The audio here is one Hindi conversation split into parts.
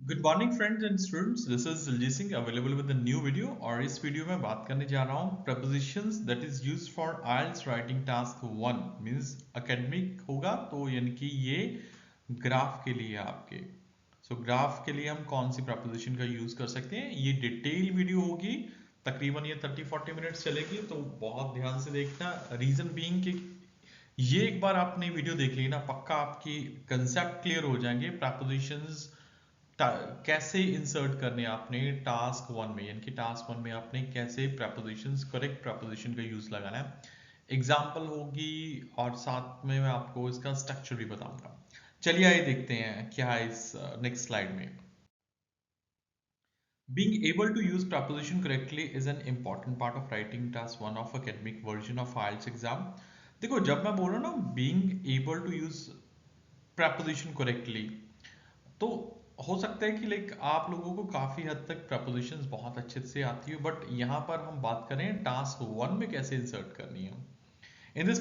Good morning friends and students, this is Diljit Singh available with a new video. और इस वीडियो में बात करने जा रहा हूँ prepositions that is used for IELTS writing task 1 means academic होगा, तो यानी कि ये ग्राफ के लिए आपके। ग्राफ के लिए हम कौन सी प्रपोजिशन का यूज कर सकते हैं, ये डिटेल वीडियो होगी। तकरीबन ये 30-40 मिनट्स चलेगी, तो बहुत ध्यान से देखना। रीजन बीइंग कि ये एक बार आपने वीडियो देख ली ना, पक्का आपकी कंसेप्ट क्लियर हो जाएंगे। प्रपोजिशंस कैसे इंसर्ट करने आपने टास्क वन में, यानी कि टास्क वन में आपने कैसे प्रपोजिशंस, करेक्ट प्रपोजिशन का यूज लगाना है, एग्जाम्पल होगी। और साथ में मैं आपको इसका स्ट्रक्चर भी बताऊंगा। चलिए आइए देखते हैं क्या है इस नेक्स्ट स्लाइड में। Being able to use preposition correctly is an important part of writing task one of academic version of IELTS exam। देखो, जब मैं बोल रहा हूँ ना being able to use preposition correctly, तो हो सकता है कि लाइक आप लोगों को काफी हद तक प्रपोजिशंस बहुत अच्छे से आती है, बट यहाँ पर हम बात करें टास्क वन में कैसे इंसर्ट करनी है। In this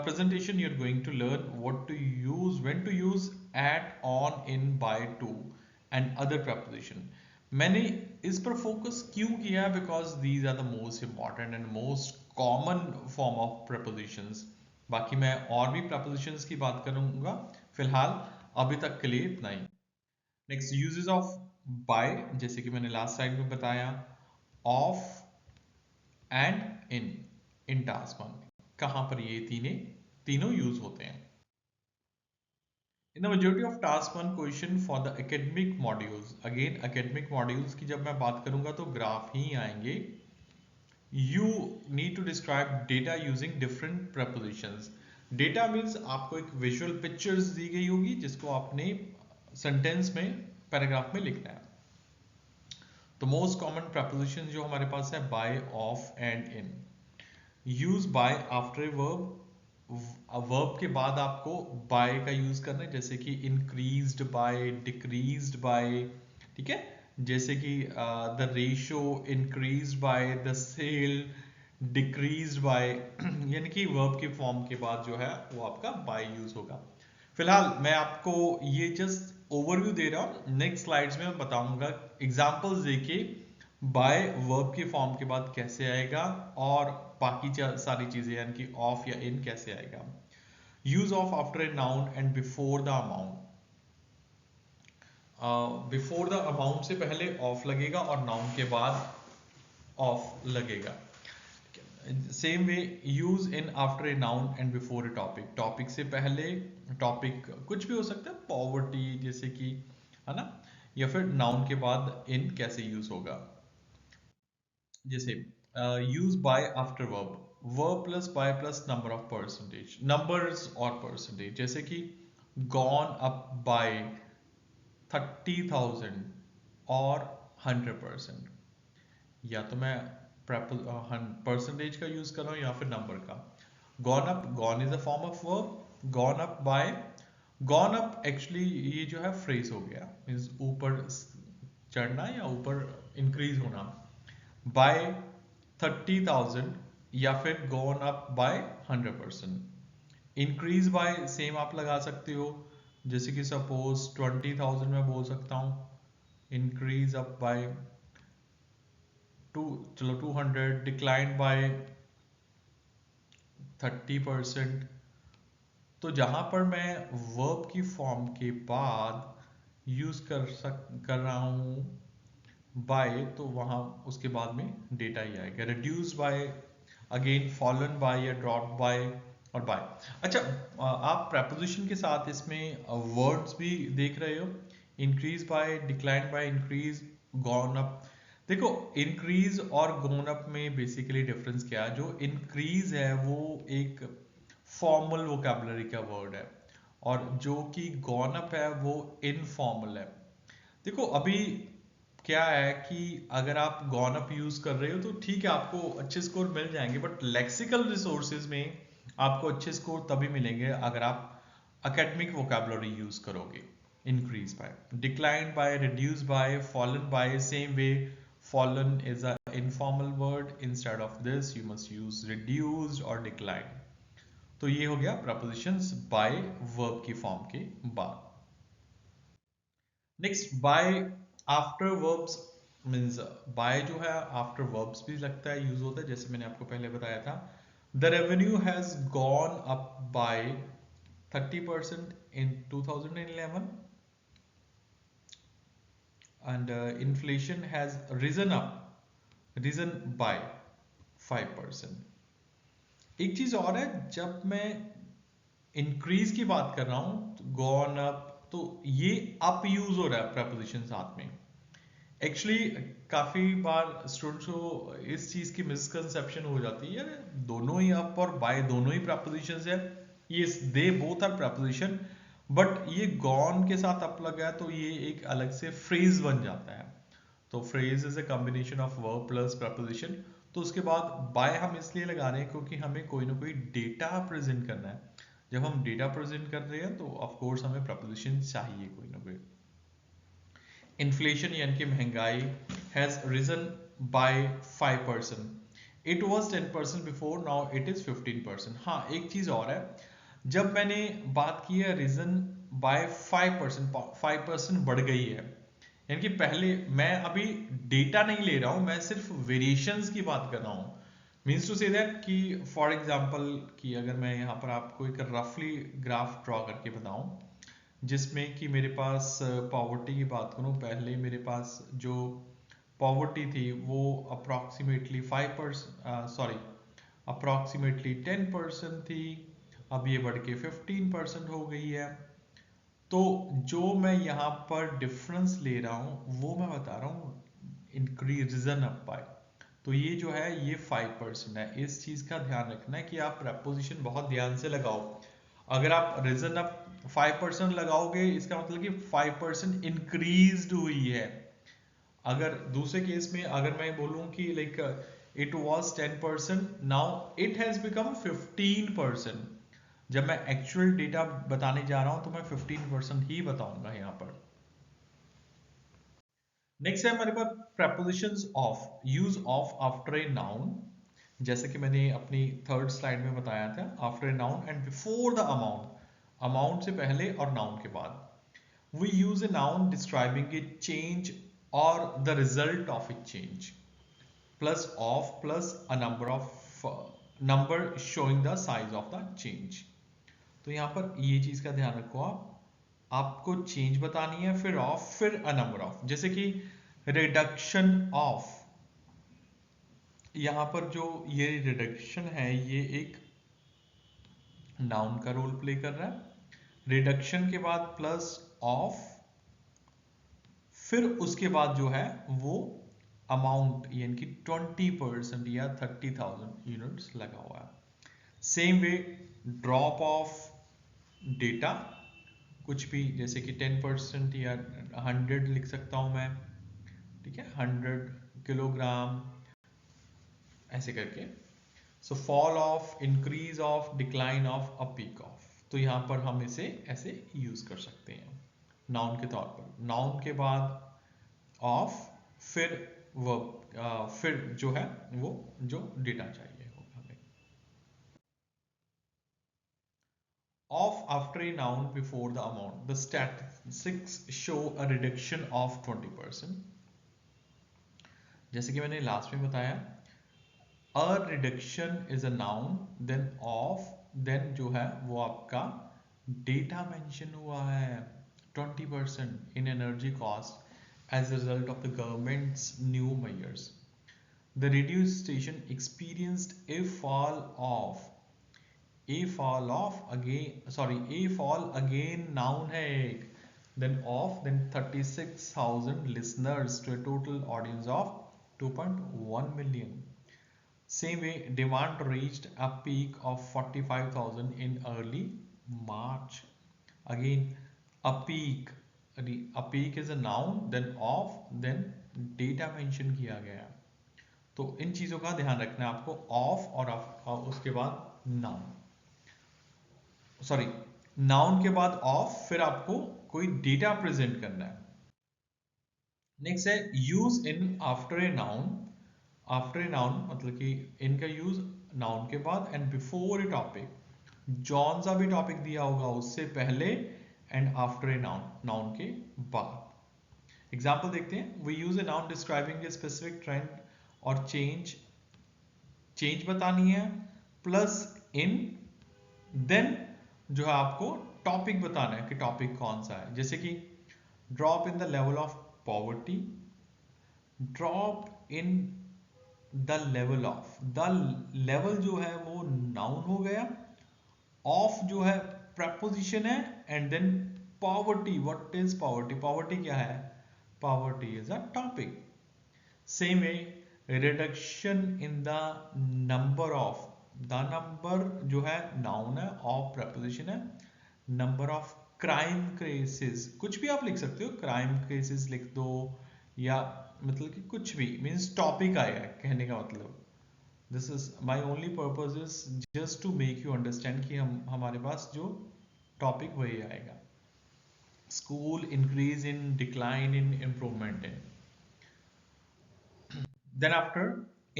presentation you are going to learn what to use, when to use at, on, in, by, to and other preposition। मैंने इस पर फोकस क्यों किया, because these are the most important and most common form of prepositions. बाकी मैं और भी प्रपोजिशंस की बात करूंगा, फिलहाल अभी तक के लिए इतना ही। नेक्स्ट, यूजेस ऑफ बाय, जैसे कि मैंने लास्ट स्लाइड में बताया, of and in task one, कहां पर ये तीनों यूज होते हैं। In the majority of task one question for the academic modules, again academic modules की जब मैं बात करूंगा तो ग्राफ ही आएंगे। You need to describe data using different prepositions. Data means आपको एक विजुअल पिक्चर्स दी गई होगी, जिसको आपने सेंटेंस में, पैराग्राफ में लिखना है। तो मोस्ट कॉमन प्रपोजिशन जो हमारे पास है, by, of and in. Use by after a verb, verb के बाद आपको बाय का यूज करना है, जैसे कि इंक्रीज्ड बाय, डिक्रीज्ड बाय। ठीक है, जैसे कि the ratio increased by, the sale decreased by यानी कि वर्ब के फॉर्म के बाद जो है वो आपका बाय यूज होगा। फिलहाल मैं आपको ये जस्ट ओवरव्यू दे रहा हूँ, नेक्स्ट स्लाइड्स में मैं बताऊंगा एग्जांपल्स देके बाय वर्ब के फॉर्म के बाद कैसे आएगा, और बाकी सारी चीजें यानी कि ऑफ या इन कैसे आएगा। Use of after a noun and before the amount. Before the amount से पहले ऑफ लगेगा और नाउन के बाद ऑफ लगेगा। Same way, use in after a noun and before a topic, topic से पहले, टॉपिक कुछ भी हो सकता है, पॉवर्टी जैसे कि, है ना, या फिर नाउन के बाद इन कैसे यूज होगा। जैसे use by after verb, verb plus by plus number of percentage, numbers और परसेंटेज, जैसे कि गॉन अप बाय 30,000 और 100%। या तो मैं परसेंटेज का यूज कर रहा हूं या फिर नंबर का। Gone up, gone is a form of verb, gone up by, gone up actually ये जो है फ्रेज हो गया, मींस ऊपर चढ़ना या ऊपर इंक्रीज होना। बाय 30,000 या फिर gone up by 100%। Increase by same आप लगा सकते हो, जैसे कि सपोज 20,000 में बोल सकता हूं इंक्रीज अप बाय टू, चलो 200, डिक्लाइन बाय 30%। तो जहां पर मैं वर्ब की फॉर्म के बाद यूज कर रहा हूं बाय, तो वहां उसके बाद में डेटा ही आएगा। Reduce by, again fallen bye या ड्रॉप बाय और बाय। अच्छा, आप प्रपोजिशन के साथ इसमें वर्ड्स भी देख रहे हो, increase by, decline bye, increase, gone up. देखो, इंक्रीज और गोन अप में बेसिकली डिफरेंस क्या है। जो इंक्रीज है वो एक फॉर्मल वोकैबुलरी का वर्ड है, और जो कि गॉन अप है वो इनफॉर्मल है। देखो, अभी क्या है कि अगर आप गॉन अप यूज कर रहे हो तो ठीक है, आपको अच्छे स्कोर मिल जाएंगे, बट लेक्सिकल रिसोर्सेज में आपको अच्छे स्कोर तभी मिलेंगे अगर आप अकेडमिक वोकैबुलरी यूज करोगे। Increase by, decline by, reduce by, fallen by, same way fallen is a informal word, instead of this you must use reduced और डिक्लाइन। तो ये हो गया प्रपोजिशंस बाय वर्ब की फॉर्म के बाद। Next by after verbs means by जो है आफ्टर वर्ब्स भी लगता है, यूज होता है, जैसे मैंने आपको पहले बताया था। The revenue has gone up by 30% in 2011 and inflation has risen by 5%। एक चीज और है, जब मैं इंक्रीज की बात कर रहा हूं गॉन अप, तो ये अप यूज हो रहा है प्रपोजिशन साथ में। एक्चुअली काफी बार स्टूडेंट्स को इस चीज की मिसकंसेप्शन हो जाती है, यार दोनों ही अप और बाय दोनों ही प्रपोजिशंस है, ये they both are preposition, but ये गॉन के साथ अप लगा है तो ये एक अलग से फ्रेज बन जाता है। तो phrase is a combination of verb plus preposition. तो उसके बाद बाय हम इसलिए लगा रहे हैं क्योंकि हमें कोई ना कोई डेटा प्रेजेंट करना है। जब हम डेटा प्रेजेंट कर रहे हैं तो ऑफ कोर्स हमें प्रपोजिशन चाहिए कोई ना कोई। इन्फ्लेशन यानी कि महंगाई has risen by 5%। It was 10% before, now it is 15%। हाँ एक चीज और है, जब मैंने बात की है रीजन बाय 5%, 5% बढ़ गई है, यानी कि पहले मैं अभी डेटा नहीं ले रहा हूं, मैं सिर्फ वेरिएशंस की बात कर रहा हूं। मीन्स टू से दैट कि फॉर एग्जांपल कि अगर मैं यहाँ पर आपको एक रफली ग्राफ ड्रॉ करके बताऊं, जिसमें कि मेरे पास पॉवर्टी की बात करूं, पहले मेरे पास जो पॉवर्टी थी वो अप्रॉक्सीमेटली 5%, सॉरी अप्रॉक्सीमेटली 10% थी, अब ये बढ़ के 15% हो गई है। तो जो मैं यहाँ पर डिफरेंस ले रहा हूँ वो मैं बता रहा हूँ इंक्रीज रीजन अप बाय। तो ये जो है ये 5% है। इस चीज का ध्यान रखना है कि आप प्रपोजिशन बहुत ध्यान से लगाओ। अगर आप रीजन अप 5% लगाओगे इसका मतलब कि 5% इंक्रीज हुई है। अगर दूसरे केस में अगर मैं बोलूं कि like it was 10%, now it has become 15%, जब मैं एक्चुअल डेटा बताने जा रहा हूं तो मैं 15% ही बताऊंगा यहाँ पर। नेक्स्ट है हमारे पास prepositions of, use of after a noun. जैसे कि मैंने अपनी थर्ड स्लाइड में बताया था, after a noun and before the amount, amount से पहले और नाउन के बाद। We use a noun describing a change or the result of a change, plus of plus a number of number showing the size of the change। तो यहाँ पर ये चीज का ध्यान रखो, आपको चेंज बतानी है, फिर ऑफ, फिर अ नंबर ऑफ। जैसे कि रिडक्शन ऑफ, यहाँ पर जो ये रिडक्शन है ये एक नाउन का रोल प्ले कर रहा है। रिडक्शन के बाद प्लस ऑफ, फिर उसके बाद जो है वो अमाउंट यानी कि 20% या 30,000 यूनिट्स लगा हुआ है। Same way drop of data, कुछ भी जैसे कि 10% या 100 लिख सकता हूं मैं, ठीक है, 100 किलोग्राम ऐसे करके। सो fall of, increase of, decline of, a peak of. तो यहां पर हम इसे ऐसे यूज कर सकते हैं नाउन के तौर पर। नाउन के बाद ऑफ, फिर वर्ब, फिर जो है वो जो डेटा चाहिए होगा हमें। Of after a noun before the amount, the statistics show a reduction of 20%। जैसे कि मैंने लास्ट में बताया, a reduction is a noun, then of, then जो है वो आपका डेटा मेंशन हुआ है 20% in energy cost as a result of the government's new measures. The radio station experienced a fall again noun है एक, then of, then 36,000 listeners to a total audience of 2.1 million. Same way, demand reached a peak of 45,000 in early March. Again, a peak, a peak is a noun, then of, then data mention किया गया है। तो इन चीजों का ध्यान रखना है आपको, ऑफ और उसके बाद नाउन, सॉरी नाउन के बाद ऑफ, फिर आपको कोई डेटा प्रेजेंट करना है। नेक्स्ट है use in after a noun. After a noun मतलब कि इनका यूज नाउन के बाद एंड बिफोर ए टॉपिक। जॉन सा भी टॉपिक दिया होगा उससे पहले, and after a noun, noun के बाद। एग्जाम्पल देखते हैं. We use a noun describing a specific trend और चेंज बतानी है, प्लस इन, देन जो है आपको टॉपिक बताना है कि टॉपिक कौन सा है. जैसे कि drop in the level of poverty, drop in the level of, the level जो है वो नाउन हो गया, ऑफ जो है preposition है, and then poverty. What is poverty? Poverty क्या है? Poverty is a topic. Same way reduction in the number of, the number जो है नाउन है, ऑफ preposition है, नंबर ऑफ क्राइम केसेस, कुछ भी आप लिख सकते हो, क्राइम केसेस लिख दो, या मतलब कि कुछ भी, मीन्स टॉपिक आएगा कहने का मतलब. This is my only purpose is just to make you understand कि हम हमारे पास जो टॉपिक वही आएगा. School, increase in, decline in, improvement in. Then after,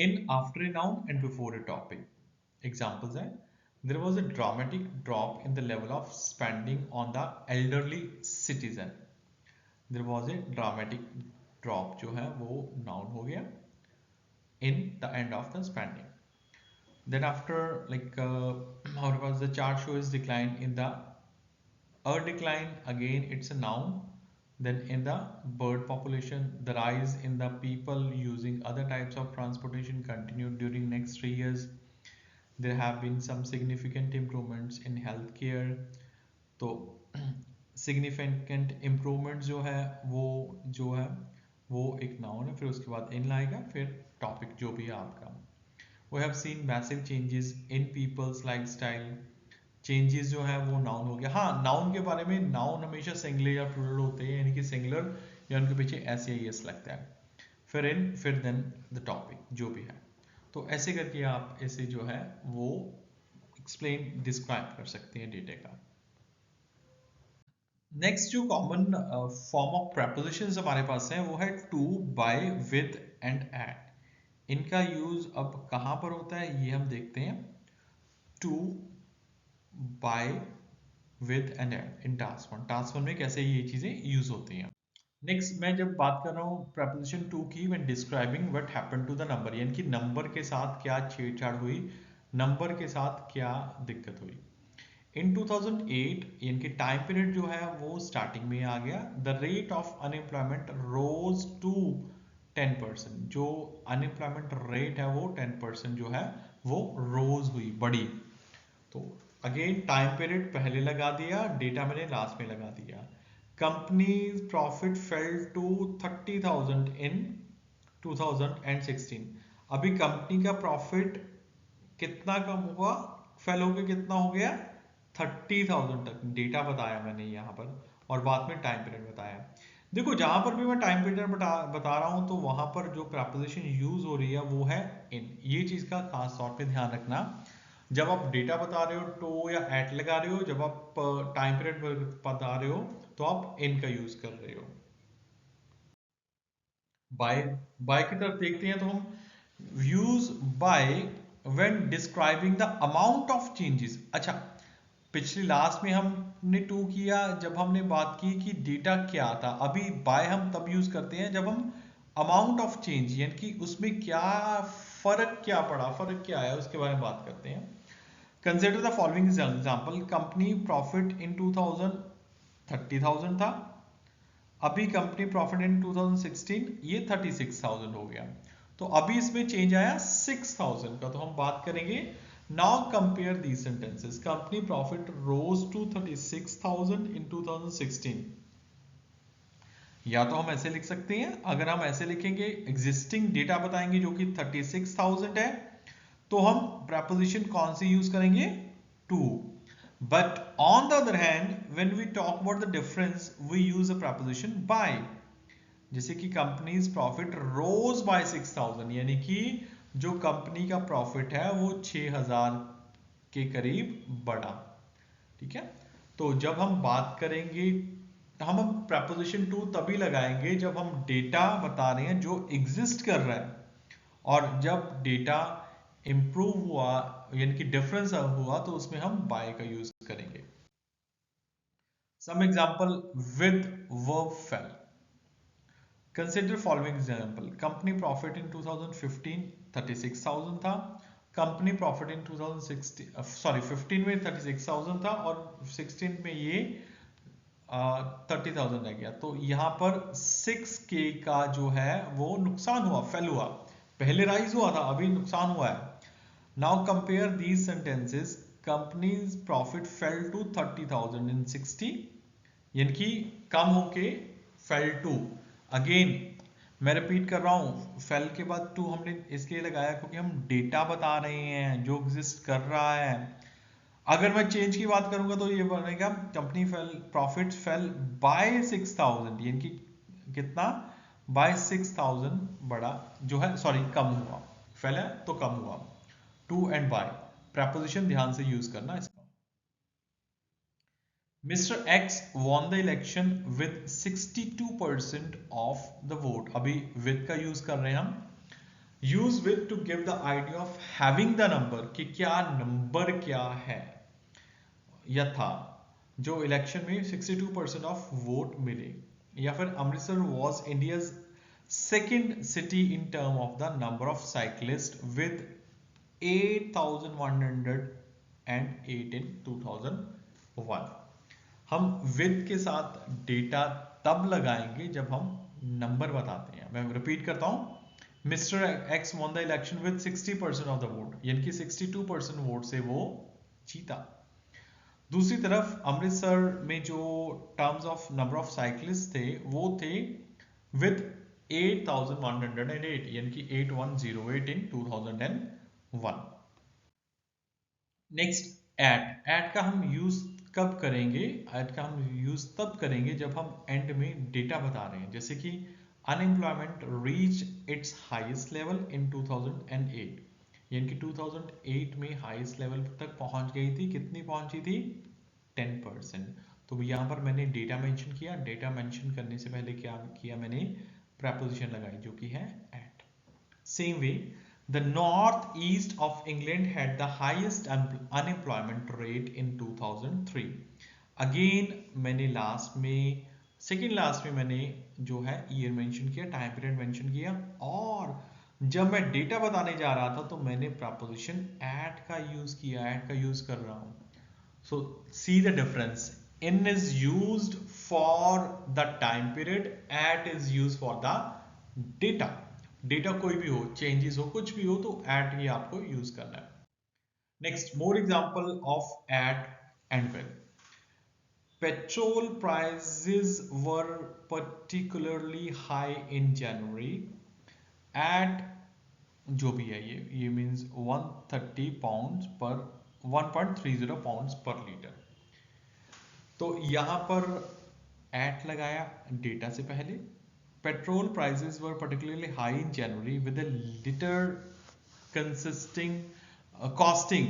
in, after a noun and before a topic. Examples are, there was a dramatic drop in the level of spending on the elderly citizen. There was a dramatic drop जो है वो noun हो गया in the end of the spending. Then after, like how was the chart shows decline in the, a decline, again it's a noun. Then in the bird population, the rise in the people using other types of transportation continued during next 3 years. There have been some significant improvements in healthcare. तो significant improvement जो है वो एक नाउन है, फिर उसके बाद इन लाएगा, फिर टॉपिक जो भी है आपका. We have seen massive changes in people's lifestyle. Changes जो है वो नाउन हो गया. हाँ, नाउन के बारे में, नाउन हमेशा सिंगुलर या प्लूरल होते हैं, यानी कि सिंगुलर या उनके पीछे एस या एस लगता है. फिर इन, फिर देन द टॉपिक जो भी है. तो ऐसे करके आप ऐसे जो है वो एक्सप्लेन, डिस्क्राइब कर सकते हैं डेटा का. नेक्स्ट जो कॉमन फॉर्म ऑफ प्रपोजिशंस हमारे पास है वो है to, by, with and at. इनका यूज अब कहाँ पर होता है ये हम देखते हैं. To, by, with and at in task 1 में कैसे ये चीजें यूज होती हैं. नेक्स्ट मैं जब बात कर रहा हूँ प्रपोजिशन टू की, when describing what happened to the number, यानी कि नंबर के साथ क्या छेड़छाड़ हुई, नंबर के साथ क्या दिक्कत हुई. इन 2008 यानी कि टाइम पीरियड जो है वो स्टार्टिंग में आ गया. The rate of unemployment rose to 10%. जो अनएम्प्लॉयमेंट रेट है वो 10% जो है वो रोज हुई, बढ़ी. तो अगेन टाइम पीरियड पहले लगा दिया, डेटा मैंने लास्ट में लगा दिया. कंपनी प्रॉफिट फेल टू 30,000 इन 2016. अभी कंपनी का प्रॉफिट कितना कम हुआ, फेल होकर कितना हो गया, 30,000 तक. डेटा बताया मैंने यहाँ पर, और बाद में टाइम पीरियड बताया. देखो जहां पर भी मैं टाइम पीरियड बता रहा हूं तो वहां पर जो प्रपोजिशन यूज हो रही है वो है इन. ये चीज का खास तौर पे ध्यान रखना. जब आप डेटा बता रहे हो टू या एट लगा रहे हो, जब आप टाइम पीरियड बता रहे हो तो आप इन का यूज कर रहे हो. बाय, बाय की तरफ देखते हैं तो हम use by when describing the amount of changes. अच्छा, पिछली लास्ट में हमने टू किया जब हमने बात की कि डेटा क्या था. अभी बाय हम तब यूज करते हैं जब हम अमाउंट ऑफ चेंज, यानी कि उसमें क्या फर्क क्या पड़ा, फर्क क्या आया, उसके बारे में बात करते हैं. Consider the following example. Company profit इन 2000 30,000 था. अभी कंपनी प्रॉफिट इन 2016 ये 36,000 हो गया. तो अभी इसमें चेंज आया 6,000 का. तो हम बात करेंगे, now compare the sentences. Company profit rose to 36,000 in 2016. या तो हम ऐसे लिख सकते हैं, अगर हम ऐसे लिखेंगे एग्जिस्टिंग डेटा बताएंगे जो कि 36,000 है, तो हम प्रपोजिशन कौन सी यूज करेंगे, to. But on the other hand, when we talk about the difference, we use a preposition by. जैसे कि कंपनीज प्रॉफिट रोज बाय 6,000, यानी कि जो कंपनी का प्रॉफिट है वो 6,000 के करीब बढ़ा. ठीक है. तो जब हम बात करेंगे, हम प्रपोजिशन टू तभी लगाएंगे जब हम डेटा बता रहे हैं जो एग्जिस्ट कर रहा है, और जब डेटा इंप्रूव हुआ यानी कि डिफरेंस हुआ तो उसमें हम बाय का यूज करेंगे. Some example, with verb fell. Consider following example, company profit in 2015 36,000 था, कंपनी प्रॉफिट इन 2016 सॉरी 15 में 36,000 था और 16 में ये 30,000 रह गया। तो यहाँ पर 6K का जो है वो नुकसान हुआ, फेल हुआ। पहले राइज हुआ था, अभी नुकसान हुआ है। Now compare these sentences, companies profit fell to 30,000 in 60, यानी कि कम होके फेल टू। अगेन मैं रिपीट कर रहा हूं, फेल के बाद टू हमने इसलिए लगाया क्योंकि हम डेटा बता रहे हैं जो एग्जिस्ट कर रहा है। अगर मैं चेंज की बात करूंगा तो ये बनेगा company fell profit fell by 6,000, यानी कि कितना, बाय 6,000 बढ़ा जो है, सॉरी कम हुआ, फेल है तो कम हुआ। टू एंड बाय प्रपोजिशन ध्यान से यूज करना इसका। Mr. X won the election with 62% of the vote. अभी with का यूज कर रहे हैं हम। Use with to give the idea of having the number, कि क्या नंबर क्या है या था जो इलेक्शन में 62% ऑफ वोट मिले। या फिर Amritsar was India's second city in term of the number of cyclists with 8,108 in 2001। हम विद के साथ डेटा तब लगाएंगे जब हम नंबर बताते हैं। मैं रिपीट करता हूं, mister x won the election with 60% of the vote, यानी कि 62% वोट से वो जीता। दूसरी तरफ अमृतसर में जो terms of number of cyclist थे वो थे विद 8,108, यानी कि 8,108 इन 2001। नेक्स्ट एट का हम यूज कब करेंगे, एट का हम यूज तब करेंगे जब हम एंड में डेटा बता रहे हैं। जैसे कि unemployment reach its highest level in 2008, यानी कि 2008 में हाईएस्ट लेवल तक पहुंच गई थी। कितनी पहुंची थी, 10%। तो यहाँ पर मैंने डेटा मेंशन किया, डेटा मेंशन करने से पहले क्या किया, मैंने प्रपोजिशन लगाई जो कि है at. Same way the northeast of England had the highest unemployment rate in 2003। Again मैंने लास्ट में, सेकेंड लास्ट में मैंने जो है ईयर मेंशन किया, टाइम पीरियड मेंशन किया, और जब मैं डेटा बताने जा रहा था तो मैंने प्रपोजिशन एट का यूज किया, एट का यूज कर रहा हूं। So see the difference, in is used for the time period, at is use for the data. Data कोई भी हो, चेंजेस हो, कुछ भी हो, तो एट ही आपको यूज करना है। Next, more example of at and well. Petrol prices were particularly high in January at, जो भी है ये मींस 130 पाउंड्स पर 1.30 पाउंड्स पर लीटर। तो यहां पर एट लगाया डेटा से पहले। Petrol prices were particularly high in January with a liter costing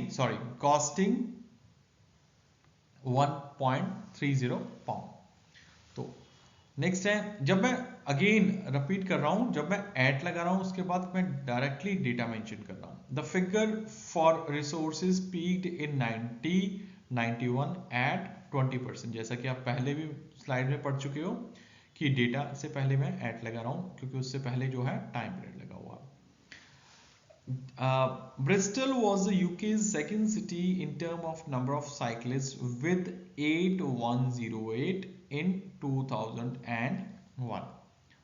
1.30 pound. तो नेक्स्ट है, जब मैं अगेन रिपीट कर रहा हूं, जब मैं एट लगा रहा हूं उसके बाद मैं डायरेक्टली डेटा मेंशन कर रहा हूं। The figure for resources peaked in 91 at 20%। जैसा कि आप पहले भी स्लाइड में पढ़ चुके हो कि डेटा से पहले मैं एट लगा रहा हूं क्योंकि उससे पहले जो है टाइम पीरियड लगा हुआ। Bristol was the UK's second city in term of number of cyclists with 8,108 in 2001।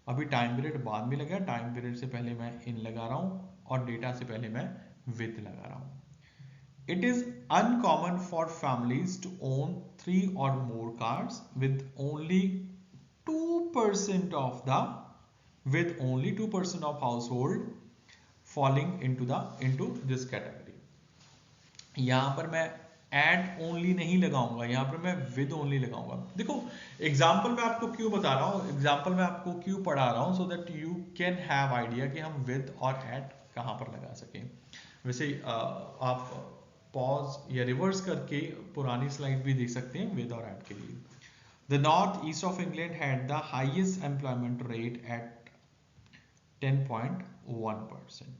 अभी टाइम पीरियड बाद में लगा, टाइम पीरियड से पहले मैं इन लगा रहा हूं और डेटा से पहले मैं विद लगा रहा हूं। It is uncommon for families to own 3 or more cars with only 2% of the with only 2% of household falling into this category। यहां पर मैं एट ओनली नहीं लगाऊंगा, यहां पर मैं विद ओनली लगाऊंगा। देखो एग्जाम्पल में आपको क्यों बता रहा हूं, एग्जाम्पल में आपको क्यों पढ़ा रहा हूं, so that you can have idea कि हम विद और एट कहां पर लगा सकें। वैसे आप पॉज या रिवर्स करके पुरानी स्लाइड भी देख सकते हैं विद और एट के लिए। The north east of England had the highest employment rate at 10.1%।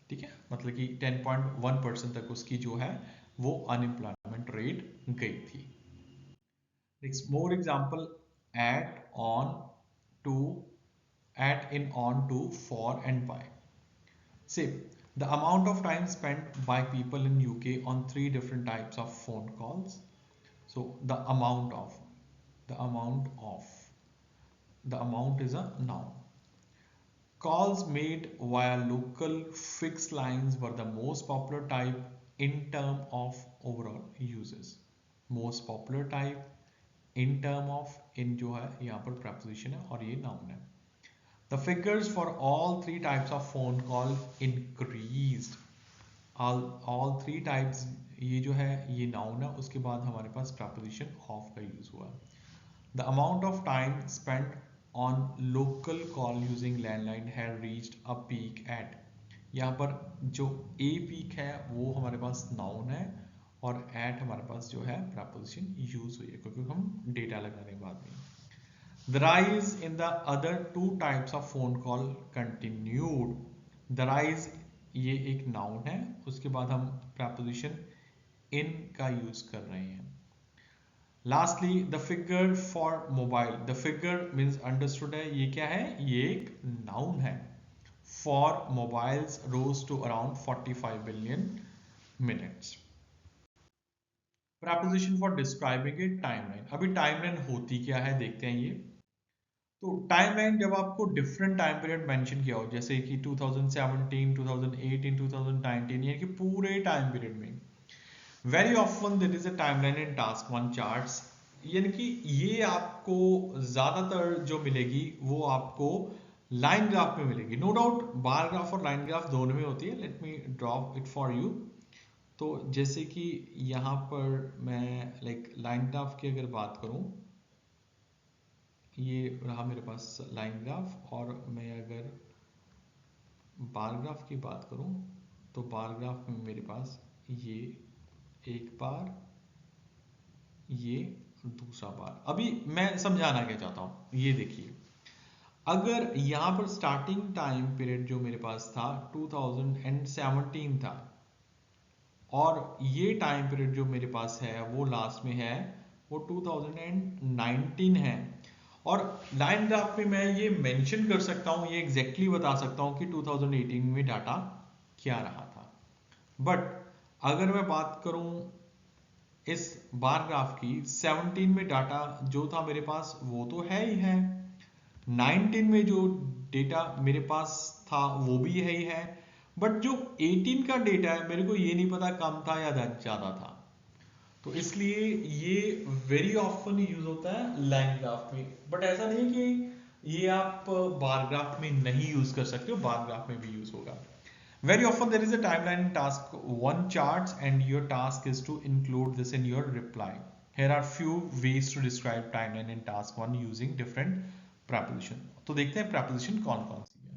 ठीक है, मतलब कि 10.1% तक उसकी जो है वो अनएम्प्लॉयमेंट रेट गई थी। Next, more example, at, on, to, at, in, on, to, for, and by. Say, the amount of time spent by people in UK on three different types of phone calls. So the amount is a noun. Calls made via local fixed lines were the most popular type in term of overall uses. Most popular type in term of, in जो है यहाँ पर preposition है और ये noun है. The figures for all three types of phone call increased. All three types, ये जो है ये noun है, उसके बाद हमारे पास preposition of का use हुआ. The amount of time spent on local call using landline had reached a peak at. यहाँ पर जो a peak है वो हमारे पास noun है और at हमारे पास जो है preposition use हुई है क्योंकि हम data लगाने बाद में. The rise in the other two types of phone call continued. The rise ये एक noun है, उसके बाद हम preposition in का use कर रहे हैं. Lastly, the figure for mobile. The figure means understood है, ये क्या है? ये एक noun है. For mobiles rose to around 45 billion minutes. Preposition for describing a timeline. अभी timeline होती क्या है देखते हैं ये. तो टाइमलाइन जब आपको डिफरेंट टाइम पीरियड मेंशन किया हो, जैसे कि 2017, 2018, 2019, यानी कि पूरे टाइम पीरियड में very often there is a timeline in task one charts, यानी कि ये आपको ज्यादातर जो मिलेगी वो आपको लाइन ग्राफ में मिलेगी. नो डाउट बार ग्राफ और लाइन ग्राफ दोनों में होती है. Let me draw it for you. तो जैसे कि यहाँ पर मैं लाइक लाइन ग्राफ की अगर बात करूँ, ये रहा मेरे पास लाइन ग्राफ, और मैं अगर बार ग्राफ की बात करूं तो बार ग्राफ में मेरे पास ये एक बार, ये दूसरा बार. अभी मैं समझाना क्या चाहता हूं, ये देखिए. अगर यहां पर स्टार्टिंग टाइम पीरियड जो मेरे पास था 2017 था और ये टाइम पीरियड जो मेरे पास है वो लास्ट में है वो 2019 है, और लाइन ग्राफ में मैं ये मेंशन कर सकता हूं, ये एग्जैक्टली बता सकता हूं कि 2018 में डाटा क्या रहा था. बट अगर मैं बात करूं इस बार ग्राफ की, 17 में डाटा जो था मेरे पास वो तो है ही है, 19 में जो डेटा मेरे पास था वो भी है ही है, बट जो 18 का डेटा है मेरे को ये नहीं पता कम था या ज्यादा था. तो इसलिए ये वेरी ऑफन यूज होता है लाइन ग्राफ में, बट ऐसा नहीं है कि ये आप बार ग्राफ में नहीं यूज कर सकते हो, बार ग्राफ में भी यूज होगा. Very often there is a timeline in task one charts and your task is to include this in your reply. Here are few ways to describe timeline in task one using different preposition. तो देखते हैं preposition कौन कौन सी है.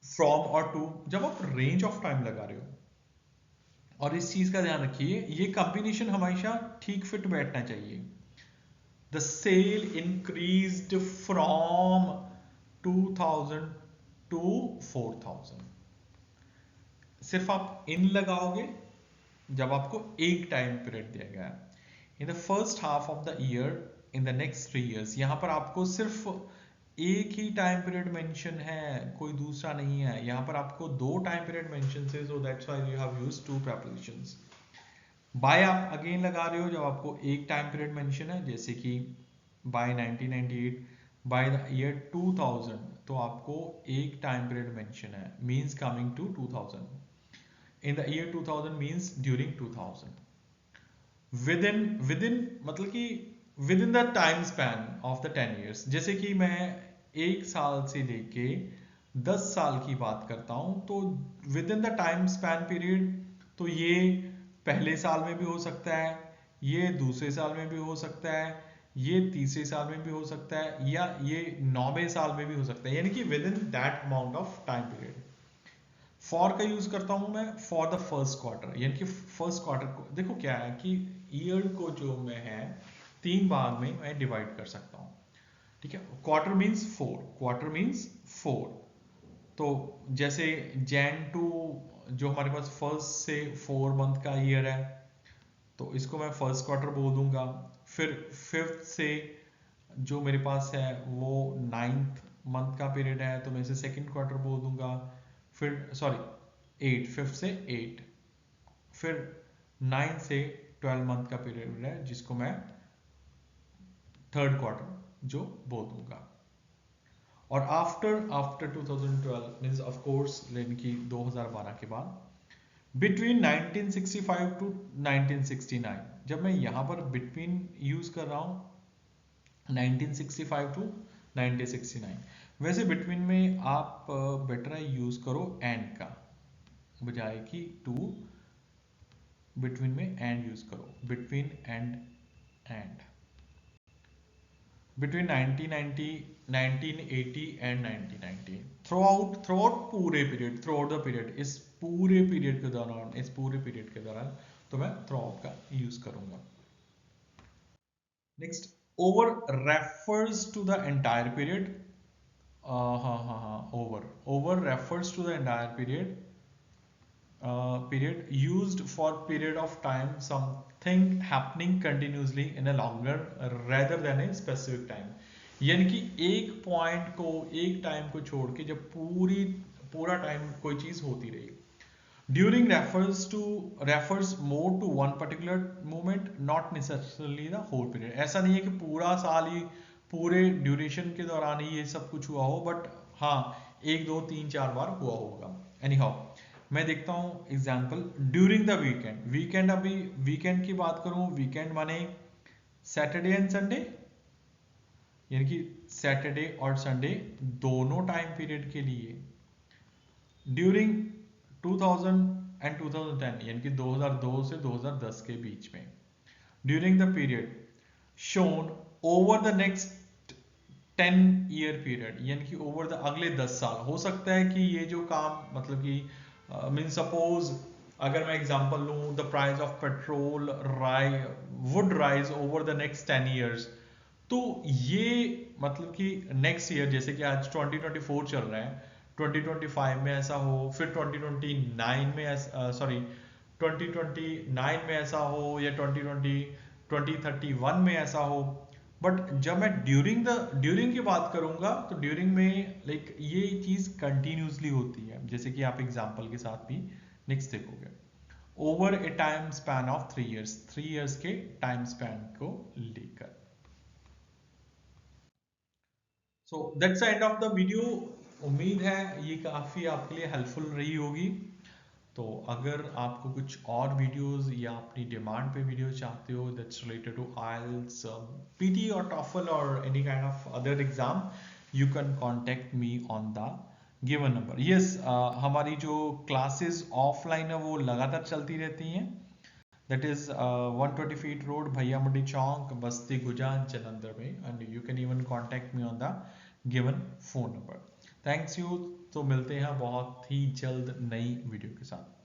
From और to, जब आप range of time लगा रहे हो, और इस चीज का ध्यान रखिए ये कॉम्बिनेशन हमेशा ठीक फिट बैठना चाहिए. The sale increased from 2000 to 4000. सिर्फ आप इन लगाओगे जब आपको एक टाइम पीरियड दिया गया है. In the first half of the year, in the next 3 years, यहां पर आपको सिर्फ एक ही टाइम पीरियड मेंशन है, कोई दूसरा नहीं है. यहां पर आपको दो टाइम पीरियड मेंशन है, so that's why you have used to prepositions. By आप अगेन लगा रहे हो जब आपको एक टाइम पीरियड मेंशन है, जैसे कि बाय 1998, बाय द ईयर 2000, तो आपको एक टाइम पीरियड मेंशन है, means coming to 2000. In the year 2000 means during 2000. Within मतलब कि within the time span of the 10 years. जैसे कि मैं एक साल से लेके 10 साल की बात करता हूं, तो with in the time span period, तो ये पहले साल में भी हो सकता है, ये दूसरे साल में भी हो सकता है, ये तीसरे साल में भी हो सकता है, या ये 9वें साल में भी हो सकता है, यानी कि with in that amount of time period. For का यूज करता हूं मैं फॉर द फर्स्ट क्वार्टर, यानी कि फर्स्ट क्वार्टर को देखो क्या है कि ईयर को जो मैं है 3 भाग में मैं डिवाइड कर सकता हूं. ठीक है, क्वार्टर मींस 4, क्वार्टर मींस 4. तो जैसे जैन टू जो हमारे पास फर्स्ट से 4 मंथ का ईयर है, तो इसको मैं फर्स्ट क्वार्टर बोल दूंगा. फिर फिफ्थ से जो मेरे पास है वो 9th मंथ का पीरियड है तो मैं इसे सेकंड क्वार्टर बोल दूंगा। फिर सॉरी 8, 5 से 8, फिर 9 से 12 मंथ का पीरियड है जिसको मैं थर्ड क्वार्टर जो बोल दूंगा। और after after 2012 means of course यानी कि 2012 के बाद बिटवीन 1965 टू 1969, जब मैं यहाँ पर बिटवीन यूज कर रहा हूँ 1965 टू 1969, वैसे बिटवीन में आप बेटर है यूज करो एंड का बजाय कि टू, बिटवीन में एंड यूज करो, between and between 1990 1980 and 1990, throughout पूरे period, throughout the period, इस पूरे पीरियड के दौरान, इस पूरे पीरियड के दौरान तो मैं थ्रू आउट का यूज करूंगा। Next, over refers to the entire period. हाँ, over refers to the entire period, period used for period of time something happening continuously in a longer rather than a specific time, यानी कि एक पॉइंट को, एक टाइम को छोड़ के जब पूरा टाइम कोई चीज होती रही। During refers more to one particular moment, not necessarily the whole period. ऐसा नहीं है कि पूरा साल ही, पूरे ड्यूरेशन के दौरान ही ये सब कुछ हुआ हो, बट हाँ 1 2 3 4 बार हुआ होगा। एनी हाउ, मैं देखता हूं example. During the weekend, weekend अभी वीकेंड की बात करूं, वीकेंड माने सैटरडे एंड संडे, यानी कि सैटरडे और संडे दोनों टाइम पीरियड के लिए। ड्यूरिंग 2000 एंड 2010, यानी कि 2002 से 2010 के बीच में। During the period shown over the next 10 year period, यानी कि ओवर द अगले 10 साल। हो सकता है कि ये जो काम मतलब कि मीन सपोज अगर मैं एग्जांपल लूं, the price of petrol would rise over the next 10 years, तो ये मतलब कि नेक्स्ट ईयर, जैसे कि आज 2024 चल रहा है, 2025 में ऐसा हो, फिर 2029 में सॉरी 2029 में ऐसा हो, या 2031 में ऐसा हो। बट जब मैं ड्यूरिंग की बात करूंगा तो ड्यूरिंग में लाइक ये चीज कंटिन्यूसली होती है, जैसे कि आप एग्जांपल के साथ भी नेक्स्ट देखोगे। Over A time span of 3 years, 3 years के टाइम स्पैन को लेकर। So that's the end of the video. उम्मीद है ये काफी आपके लिए हेल्पफुल रही होगी। तो अगर आपको कुछ और वीडियोस या अपनी डिमांड पे वीडियो चाहते हो that's related to IELTS, PTE और टॉफल और any kind of other exam, you can contact me on the given number. Yes, हमारी जो क्लासेस ऑफलाइन है वो लगातार चलती रहती हैं। दैट इज 120 फीट रोड, भैया मंडी चौक, बस्ती गुजान जलंधर में, and you can even contact me on the given phone number. Thanks you. तो मिलते हैं बहुत ही जल्द नई वीडियो के साथ।